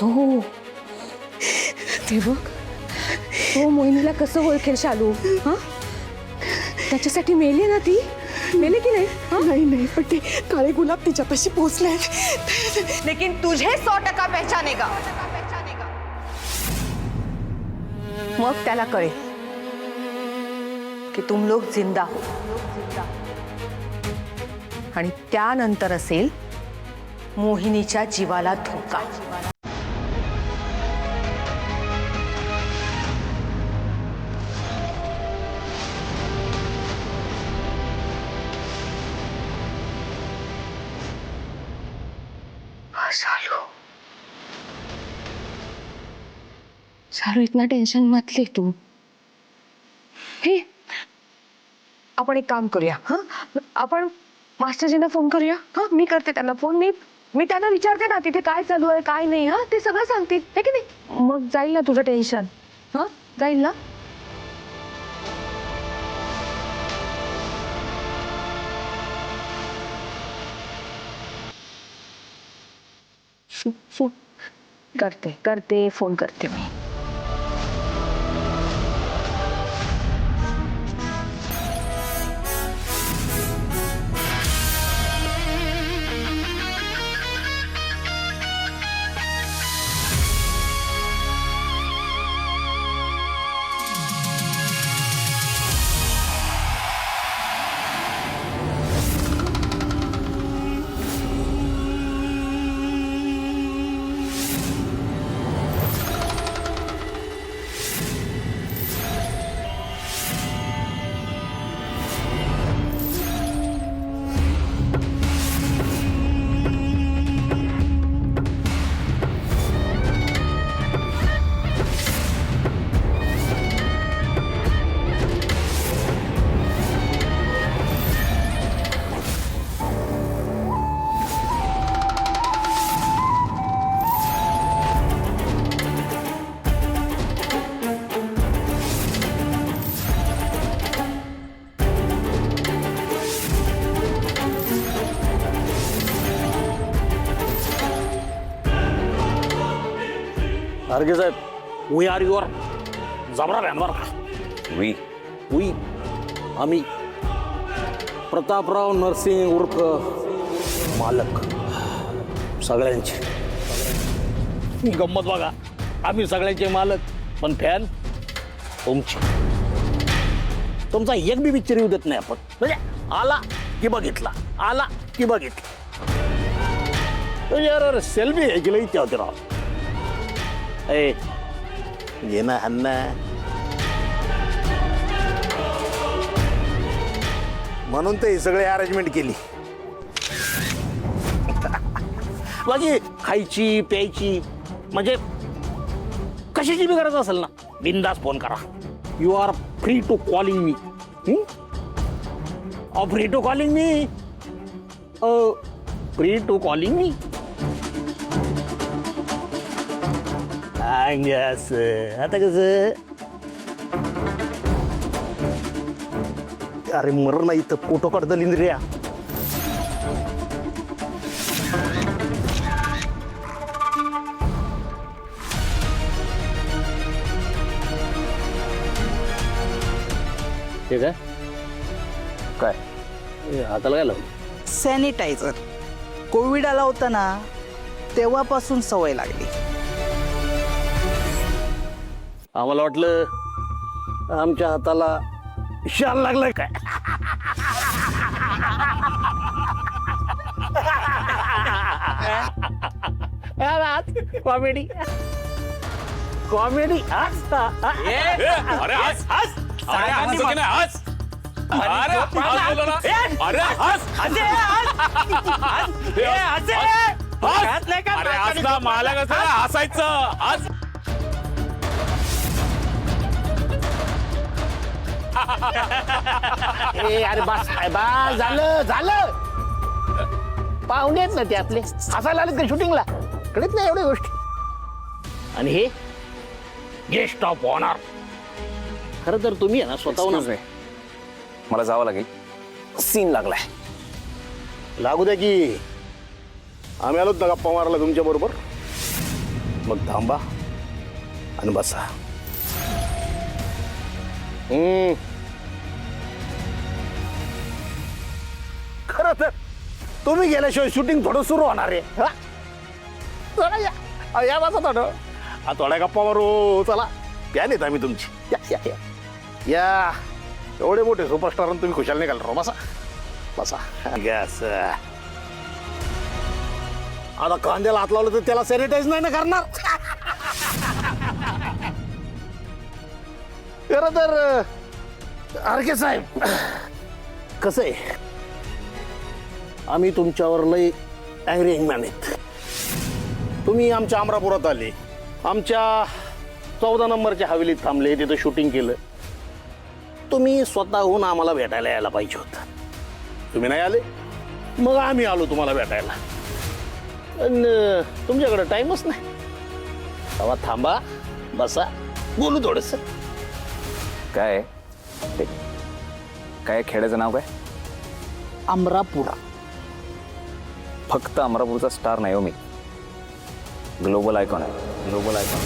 तो ते बघ, तो मोहिनीला कसं ओळखेल शालू? हा, त्याच्यासाठी मेली ना ती, मेली की नाही? नाही नाही, पण ते काळे गुलाब तिच्यापाशी पोहोचले. लेकिन तुझे 100% पहचानेगा. मग त्याला कळेल की तुम लोग जिंदा हो. आणि त्यानंतर असेल मोहिनीच्या जीवाला धोका. शालू इतना टेन्शन मत ले तू. हे आपण एक काम करूया. हा, आपण मास्टरजींना फोन करूया. हा, मी करते त्यांना फोन. मी त्यांना विचारते ना तिथे काय चालू आहे काय नाही. हा, ते सगळं सांगतील है की नाही? मग जाईल ना तुझं टेन्शन. हा, जाईल ना. फोन करते फोन करते मी. अर्गे साहेब, वी आर युअर जबरा बॅनवर. वी आम्ही प्रतापराव नरसिंग उर्फ मालक सगळ्यांचे. गंमत बघा, आम्ही सगळ्यांचे मालक, पण फॅन तुमची. तुमचा एक बी पिक्चर येऊ देत नाही आपण. म्हणजे आला की बघितला, आला की बघितला. यार सेल्फी घ्यायची लई इच्छा होती राव. ए घे ना अण्णा. म्हणून ते सगळे अरेंजमेंट केली. बाकी खायची प्यायची म्हणजे कशाची बी गरज असेल ना, बिंदास फोन करा. You are free to calling me. Free to calling me. Free to calling me. आता कसं, अरे मर नाही तर फोटो काढता लिंद्रिया. ठीक आहे. काय हाताला काय लावलं? सॅनिटायझर. कोविड आला होता ना, तेव्हापासून सवय लागली. आम्हाला वाटलं आमच्या हाताला शाल लागलाय काय. Comedy comedy. अरे हस हस. अरे हस की नाही हस. अरे हस बोला ना. अरे हस. अरे हस ना, मला कसं हसायचं. हस. अरे बस बस, झालं झालं. पाहुणे आहेत ना ते आपले, हसायला आलेत का शूटिंगला? कळत नाही एवढ्या गोष्टी. आणि हे गेस्ट ऑफ ऑनर. खरं तर तुम्ही आहे ना स्वतःहून. मला जावं लागेल, सीन लागलाय. लागू द्या की, आम्ही आलोत ना गप्पा मारायला तुमच्या बरोबर. मग थांबा आणि बसा. खरं तर तुम्ही गेल्याशिवाय शूटिंग थोडं सुरू होणार आहे. हा? चला या. या बसा थोडं. थोड्या गप्पा मारू. चला या नेत आम्ही तुमची. या या या या. एवढे मोठे सुपरस्टार तुम्ही खुशाल निघाल राव. बसा बसा. गॅस आता कांद्याला हात लावलं तर त्याला सॅनिटाईज नाही ना करणार. खरं तर आरके साहेब कसं आहे, आम्ही तुमच्यावर लय अँग्री मॅन आहेत. तुम्ही आमच्या अमरापुरात आले, आमच्या 14 नंबरच्या हवेलीत थांबले, तिथं शूटिंग केलं. तुम्ही स्वतःहून आम्हाला भेटायला यायला पाहिजे होतं. तुम्ही नाही आले, मग आम्ही आलो तुम्हाला भेटायला. पण तुमच्याकडे टाइमच नाही. तेव्हा थांबा, बसा, बोलू थोडंसं. काय ते काय खेड्याचं नाव काय? अमरापुरा. फक्त अमरापूरचा स्टार नाही हो मी, ग्लोबल आयकॉन आहे. Global icon.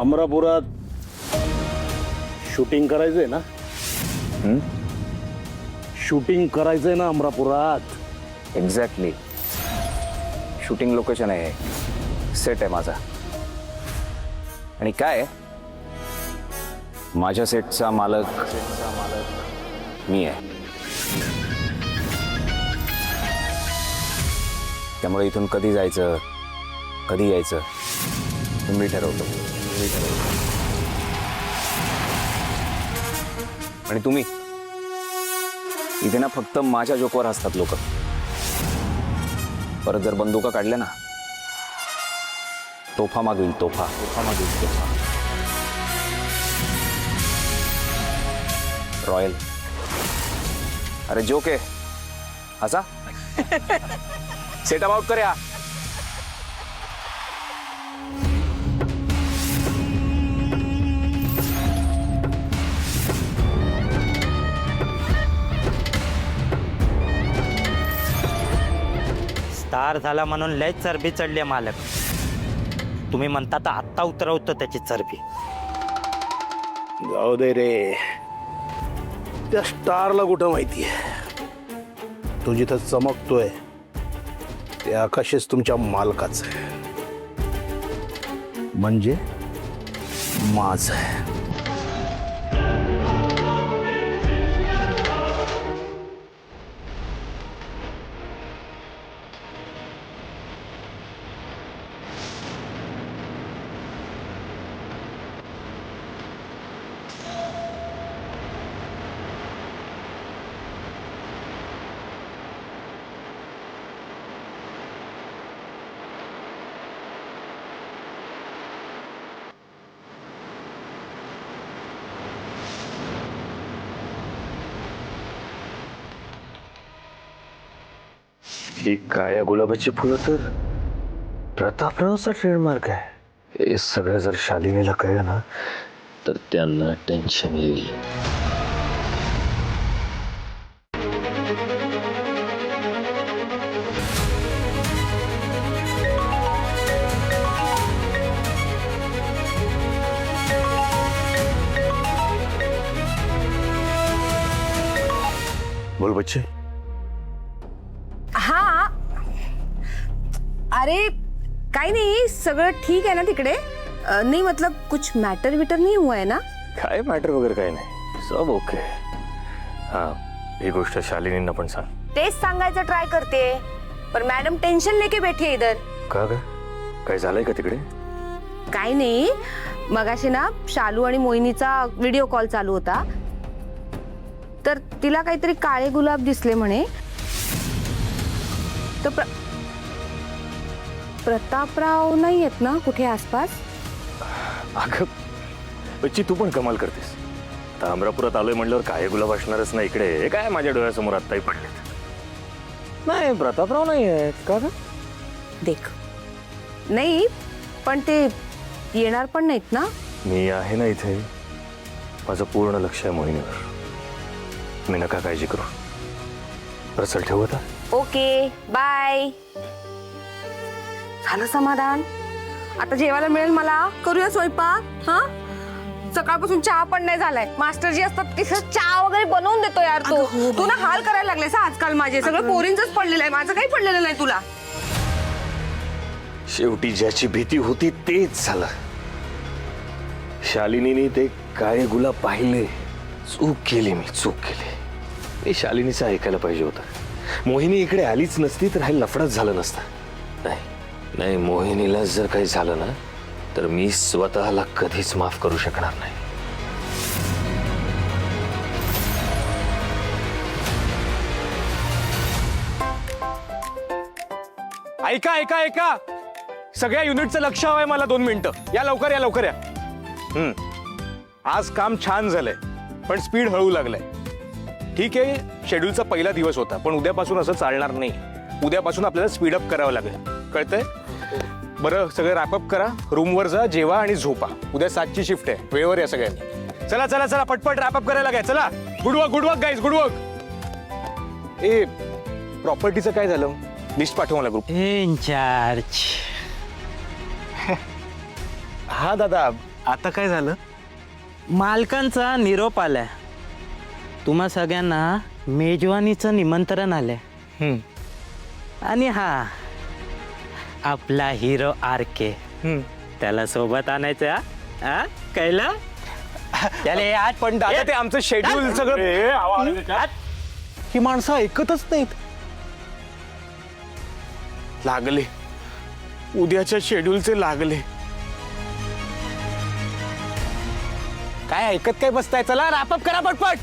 अमरापुरात शूटिंग करायचंय ना? शूटिंग करायचंय ना अमरापुरात? एक्झॅक्टली. शूटिंग लोकेशन आहे, सेट आहे माझा. आणि काय माझ्या सेटचा मालक मी आहे. त्यामुळे इथून कधी जायचं, कधी यायचं तुम्ही ठरवतो. आणि तुम्ही इथे ना फक्त माझ्या जोकवर असतात लोक. परत जर बंदुका काढल्या ना, तोफा मागील तोफा. रॉयल. अरे जोक आहे असा. सेट अबाउट करूया. स्टार झाला म्हणून लय चरबी चढली मालक. तुम्ही म्हणता तर आत्ता उतरवतो त्याची चरबी. जाऊ दे रे, त्या स्टारला कुठं माहितीये तू जिथं चमकतोय ते आकाशच तुमच्या मालकाचं आहे, म्हणजे माझं आहे. ही काळ्या गुलाबाची फुलं तर प्रतापरावचा ट्रेडमार्क आहे. हे सगळं जर शालिनीला कळलं ना तर त्यांना टेन्शन येईल. बोल बच्चे. हा, अरे काही नाही, सगळं ठीक आहे ना तिकडे? नहीं मतलब कुछ मैटर विटर नहीं हुआ है ना? काय मॅटर वगैरे काय नाही, सब ओके. हा, ही गोष्ट शालिनींना पण सांग. तेच सांगायचं ट्राय करते, पर मॅडम टेन्शन लेके बैठी है इधर. का ग, काय झालंय का तिकडे? काही नाही, मगाशी ना शालू आणि मोहिनीचा व्हिडिओ कॉल चालू होता, तर तिला काहीतरी काळे गुलाब दिसले म्हणे. तर प्रतापराव नाही आहेत ना कुठे आसपास? अगं बच्ची, तू पण कमाल करतेस. आता अमरापुरात आलोय म्हणल्यावर काळे गुलाब असणारच ना इकडे. हे काय माझ्या डोळ्यासमोर आत्ताही पडलेत. नाही, प्रतापराव नाही आहेत. का ग? देख, नाही पण ते येणार पण नाहीत ना. मी आहे ना इथे. माझं पूर्ण लक्ष आहे मोहिनीवर. मी नका काळजी करू. बरं चल, ठेवू आता. Okay bye. झालं समाधान? आता जेवायला मिळेल मला. करूया स्वयंपाक. हा, सकाळपासून चहा पण नाही झालाय. मास्टर जी असतात तिथं चहा वगैरे बनवून देतो यार तू. तू ना हाल करायला लागलेस हा आजकाल. माझे सगळं पोरींचंच पडलेलं आहे, माझं काही पडलेलं नाही तुला. शेवटी ज्याची भीती होती तेच झालं. शालिनीने ते काळे गुलाब पाहिले. चूक केली मी शालिनीचं ऐकायला पाहिजे होतं. मोहिनी इकडे आलीच नसती तर हा लफडाच झालं नसतं. नाही मोहिनीला जर काही झालं ना तर मी स्वतःला कधीच माफ करू शकणार नाही. ऐका ऐका ऐका, सगळ्या युनिटचं लक्ष हवंय मला. 2 मिनिटं या, लवकर या. आज काम छान झालंय पण स्पीड हळू लागलाय. ठीक आहे, शेड्यूलचा पहिला दिवस होता पण उद्यापासून असं चालणार नाही. उद्यापासून आपल्याला स्पीडअप करावं लागेल, कळतंय? बरं, सगळं रॅपअप करा, रूमवर जा, जेवा आणि झोपा. उद्या 7ची शिफ्ट आहे, वेळेवर या सगळ्यांनी. चला पटपट रॅपअप करायला घ्या. चला, good work guys, good work. ए, प्रॉपर्टीचं काय झालं? लिस्ट पाठव मला ग्रुप. इन्चार्ज. हा दादा, आता काय झालं? मालकांचा निरोप आलाय. तुम्हा सगळ्यांना मेजवानीचं निमंत्रण आलंय. आणि हा आपला हिरो RK, त्याला सोबत आणायचं. हा, कळलं? त्याला आज पण दादा ते आमचं शेड्यूल सगळं. ही माणसं ऐकतच नाहीत. लागले, उद्याच्या शेड्यूलचे लागले. काय ऐकत काय बसताय? चला रॅपअप करा पटपट.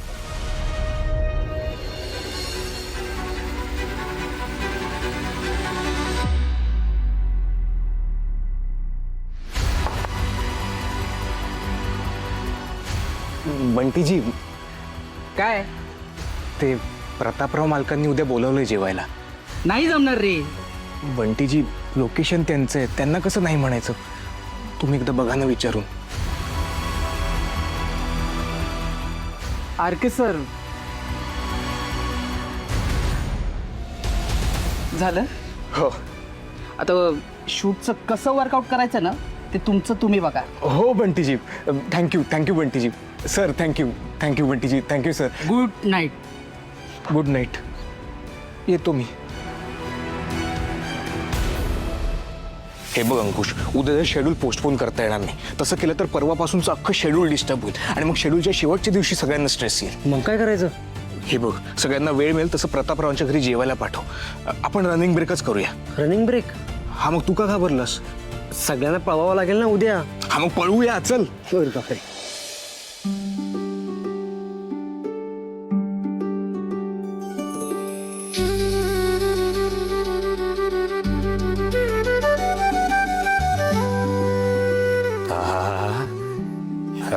बंटीजी, काय ते प्रतापराव मालकांनी उद्या बोलवलंय जेवायला. नाही जमणार रे. बंटीजी, लोकेशन त्यांचं आहे, त्यांना कसं नाही म्हणायचं? तुम्ही एकदा बघा ना विचारून. RK सर, झालं? हो आता शूटचं कसं वर्कआउट करायचं ना ते तुमचं तुम्ही बघा. हो Bunty ji, thank you Bunty ji. Sir thank you Bunty ji, thank you sir. Good night. Good night. येतो मी. हे बघ अंकुश, उद्या शेड्यूल पोस्टपोन करता येणार नाही. तसं केलं तर परवापासूनचं अख्खं शेड्यूल डिस्टर्ब होईल आणि मग शेड्यूलच्या शेवटच्या दिवशी सगळ्यांना स्ट्रेस येईल. मग काय करायचं? हे बघ, सगळ्यांना वेळ मिळेल तसं प्रतापरावांच्या घरी जेवायला पाठव. आपण रनिंग ब्रेकच करूया. Running break? हा, मग तू का घाबरलास? सगळ्यांना पळवावं लागेल ना उद्या. हा, मग पळूया, चल.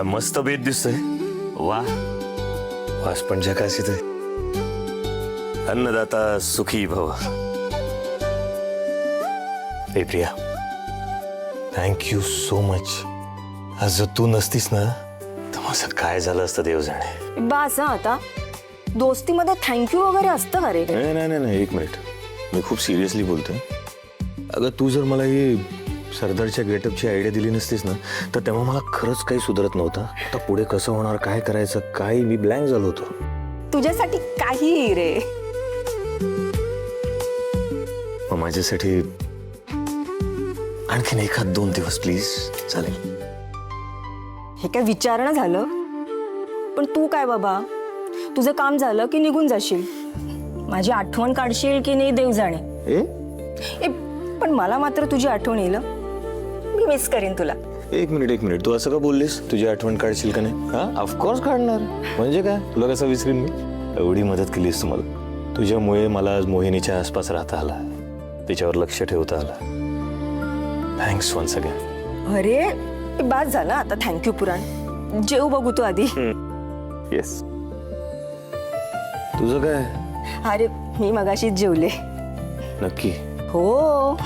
मस्त बेत दिसतोय. वा, वास पण झकास येतोय. अन्नदाता सुखी भव. ए प्रिया, थँक्यू सो मच. आज जर तू नसतीस ना तर माझं काय झालं असतं देव जाणे. बास हा, आता दोस्तीमध्ये थँक्यू वगैरे असतं का रे? नाही, 1 मिनिट. मी खूप सिरियसली बोलतोय. अगं, तू जर मला ही सरदारच्या गेटअपची आयडिया दिली नसतीस ना तर तेव्हा मला खरंच काही सुधरत नव्हतं. आता पुढे कसं होणार, काय करायचं, काही मी ब्लँक झालो होतो. तुझ्यासाठी काही रे. मग माझ्यासाठी आणखीन 1-2 दिवस प्लीज, चालेल? हे काय विचारणं झालं? पण तू काय बाबा, तुझं काम झालं की निघून जाशील. माझी आठवण काढशील की नाही देव जाणे. ए, पण मला मात्र तुझी आठवण येईल. मी मिस करीन तुला. 1 मिनिट, तू असं का बोललीस? तुझी आठवण काढशील का नाही? हा, ऑफकोर्स काढणार. म्हणजे काय, तुला कसं विसरीन मी? एवढी मदत केलीस तुम्हाला. तुझ्यामुळे मला आज मोहिनीच्या आसपास राहता आला, तिच्यावर लक्ष ठेवता आला. Thanks once again. अरे बास झाला आता थँक्यू पुराण. जेव बघू तू आधी. येस. तुझं काय? अरे मी मगाशीच जेवले. नक्की? हो.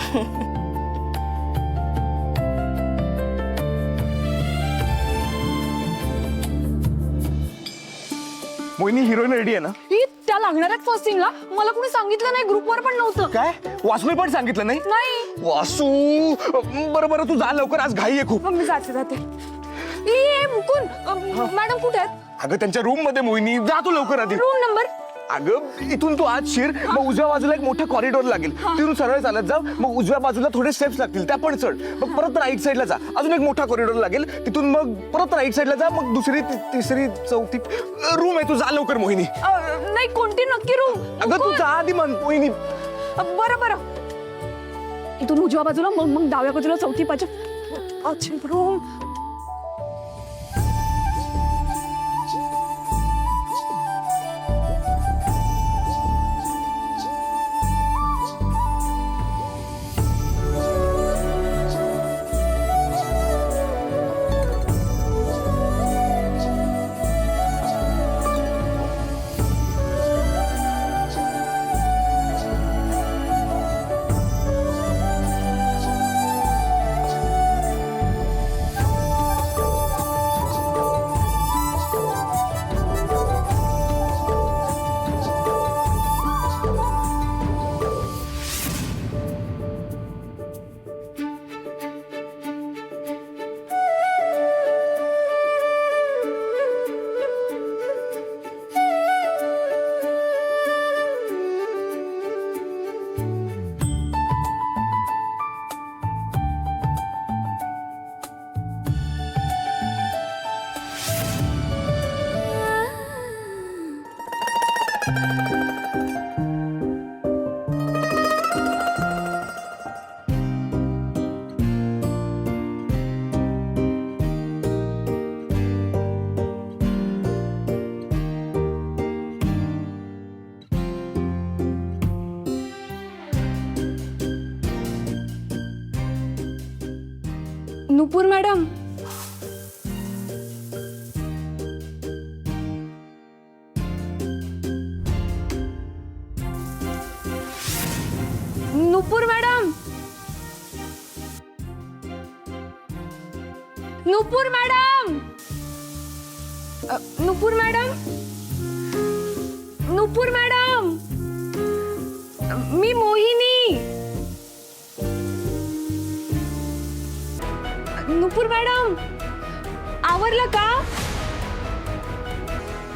मोहिनी, हिरोईन रेडी आहे ना? ही त्या लागणार आहेत फर्स्ट सीनला. मला कोणी सांगितलं नाही, ग्रुपवर पण नव्हतं. काय वासूने पण सांगितलं नाही? नाही. वासू बरं बरं, तू जा लवकर, आज घाई आहे खूप. मग मी जाते. ए मुकुंद, मॅडम कुठे आहेत? अगं त्यांच्या रूम मध्ये मोहिनी, जा तू लवकर आधी. Room number? अगं इथून तू आज शिर, मग उजव्या बाजूला एक मोठा कॉरिडॉर लागेल, तिथून सरळ चालत जा, मग उजव्या बाजूला थोडे स्टेप्स लागतील, त्या पण चढ, मग परत राईट साईडला जा, अजून एक मोठा कॉरिडॉर लागेल, तिथून मग परत राईट साईडला जा, मग दुसरी तिसरी चौथी रूम आहे, तू जा लवकर मोहिनी. नाही, कोणती नक्की रूम? अगं तू जा आधी मन मोहिनी. बरं इथून उजव्या बाजूला, मग डाव्या बाजूला चौथी पाचवी रूम. नुपूर मॅडम, नुपूर मॅडम, नुपूर मॅडम, नुपूर मॅडम, नुपूर मॅडम, मी मोहिनी. नुपूर मॅडम, आवरलं का?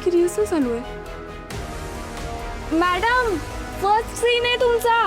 की रिहर्सल चालू आहे? मॅडम, फर्स्ट सीन आहे तुमचा.